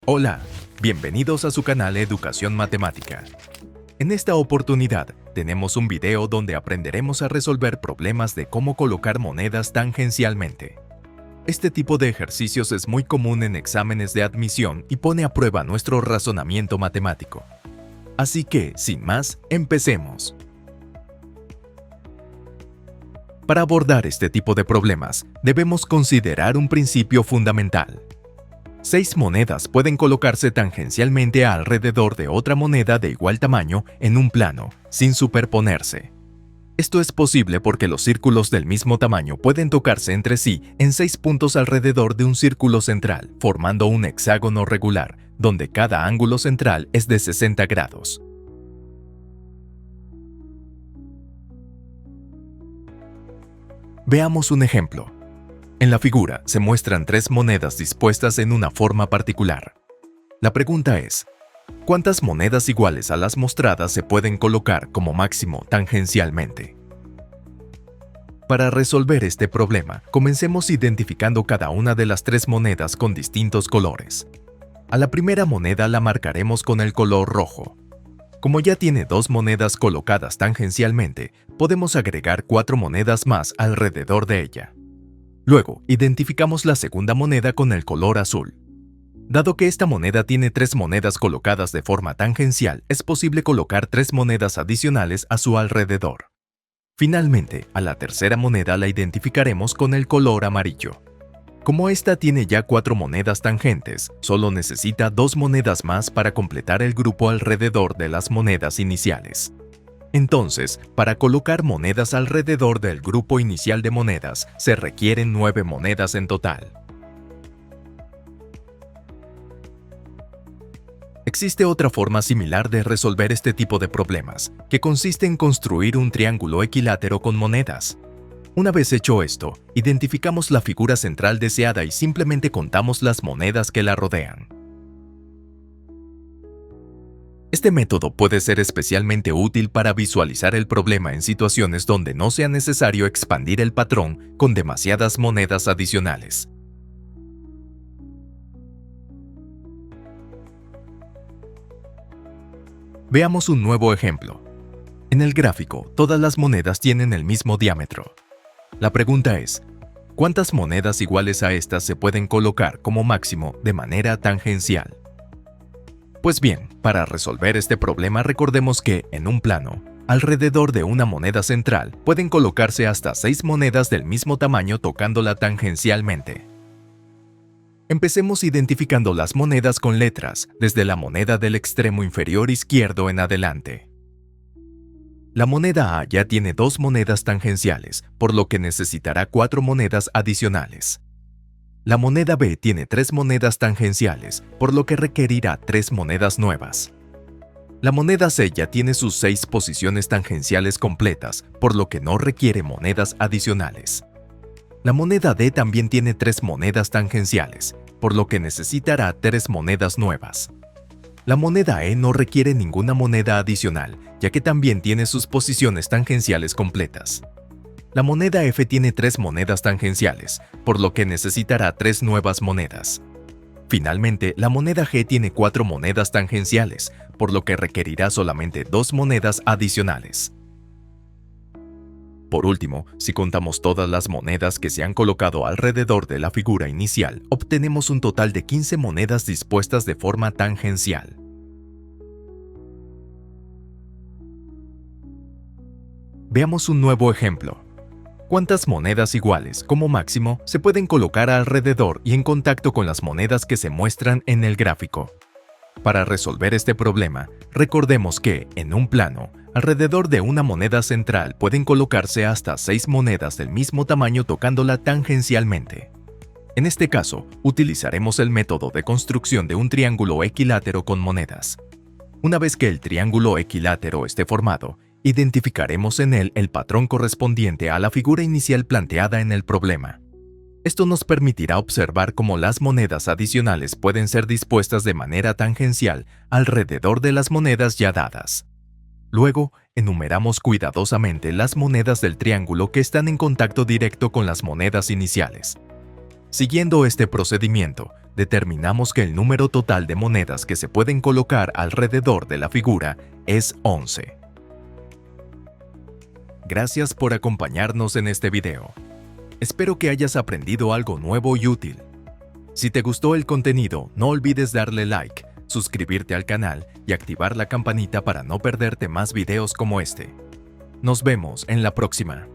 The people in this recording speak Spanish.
Hola, bienvenidos a su canal Educación Matemática. En esta oportunidad, tenemos un video donde aprenderemos a resolver problemas de cómo colocar monedas tangencialmente. Este tipo de ejercicios es muy común en exámenes de admisión y pone a prueba nuestro razonamiento matemático. Así que, sin más, empecemos. Para abordar este tipo de problemas, debemos considerar un principio fundamental. 6 monedas pueden colocarse tangencialmente alrededor de otra moneda de igual tamaño en un plano, sin superponerse. Esto es posible porque los círculos del mismo tamaño pueden tocarse entre sí en 6 puntos alrededor de un círculo central, formando un hexágono regular, donde cada ángulo central es de 60 grados. Veamos un ejemplo. En la figura se muestran 3 monedas dispuestas en una forma particular. La pregunta es, ¿cuántas monedas iguales a las mostradas se pueden colocar como máximo tangencialmente? Para resolver este problema, comencemos identificando cada una de las 3 monedas con distintos colores. A la primera moneda la marcaremos con el color rojo. Como ya tiene 2 monedas colocadas tangencialmente, podemos agregar 4 monedas más alrededor de ella. Luego, identificamos la segunda moneda con el color azul. Dado que esta moneda tiene 3 monedas colocadas de forma tangencial, es posible colocar 3 monedas adicionales a su alrededor. Finalmente, a la tercera moneda la identificaremos con el color amarillo. Como esta tiene ya 4 monedas tangentes, solo necesita 2 monedas más para completar el grupo alrededor de las monedas iniciales. Entonces, para colocar monedas alrededor del grupo inicial de monedas, se requieren 9 monedas en total. Existe otra forma similar de resolver este tipo de problemas, que consiste en construir un triángulo equilátero con monedas. Una vez hecho esto, identificamos la figura central deseada y simplemente contamos las monedas que la rodean. Este método puede ser especialmente útil para visualizar el problema en situaciones donde no sea necesario expandir el patrón con demasiadas monedas adicionales. Veamos un nuevo ejemplo. En el gráfico, todas las monedas tienen el mismo diámetro. La pregunta es, ¿cuántas monedas iguales a estas se pueden colocar como máximo de manera tangencial? Pues bien, para resolver este problema recordemos que, en un plano, alrededor de una moneda central pueden colocarse hasta 6 monedas del mismo tamaño tocándola tangencialmente. Empecemos identificando las monedas con letras, desde la moneda del extremo inferior izquierdo en adelante. La moneda A ya tiene 2 monedas tangenciales, por lo que necesitará 4 monedas adicionales. La moneda B tiene 3 monedas tangenciales, por lo que requerirá 3 monedas nuevas. La moneda C ya tiene sus 6 posiciones tangenciales completas, por lo que no requiere monedas adicionales. La moneda D también tiene 3 monedas tangenciales, por lo que necesitará 3 monedas nuevas. La moneda E no requiere ninguna moneda adicional, ya que también tiene sus posiciones tangenciales completas. La moneda F tiene 3 monedas tangenciales, por lo que necesitará 3 nuevas monedas. Finalmente, la moneda G tiene 4 monedas tangenciales, por lo que requerirá solamente 2 monedas adicionales. Por último, si contamos todas las monedas que se han colocado alrededor de la figura inicial, obtenemos un total de 15 monedas dispuestas de forma tangencial. Veamos un nuevo ejemplo. ¿Cuántas monedas iguales, como máximo, se pueden colocar alrededor y en contacto con las monedas que se muestran en el gráfico? Para resolver este problema, recordemos que, en un plano, alrededor de una moneda central pueden colocarse hasta 6 monedas del mismo tamaño tocándola tangencialmente. En este caso, utilizaremos el método de construcción de un triángulo equilátero con monedas. Una vez que el triángulo equilátero esté formado, identificaremos en él el patrón correspondiente a la figura inicial planteada en el problema. Esto nos permitirá observar cómo las monedas adicionales pueden ser dispuestas de manera tangencial alrededor de las monedas ya dadas. Luego, enumeramos cuidadosamente las monedas del triángulo que están en contacto directo con las monedas iniciales. Siguiendo este procedimiento, determinamos que el número total de monedas que se pueden colocar alrededor de la figura es 11. Gracias por acompañarnos en este video. Espero que hayas aprendido algo nuevo y útil. Si te gustó el contenido, no olvides darle like, suscribirte al canal y activar la campanita para no perderte más videos como este. Nos vemos en la próxima.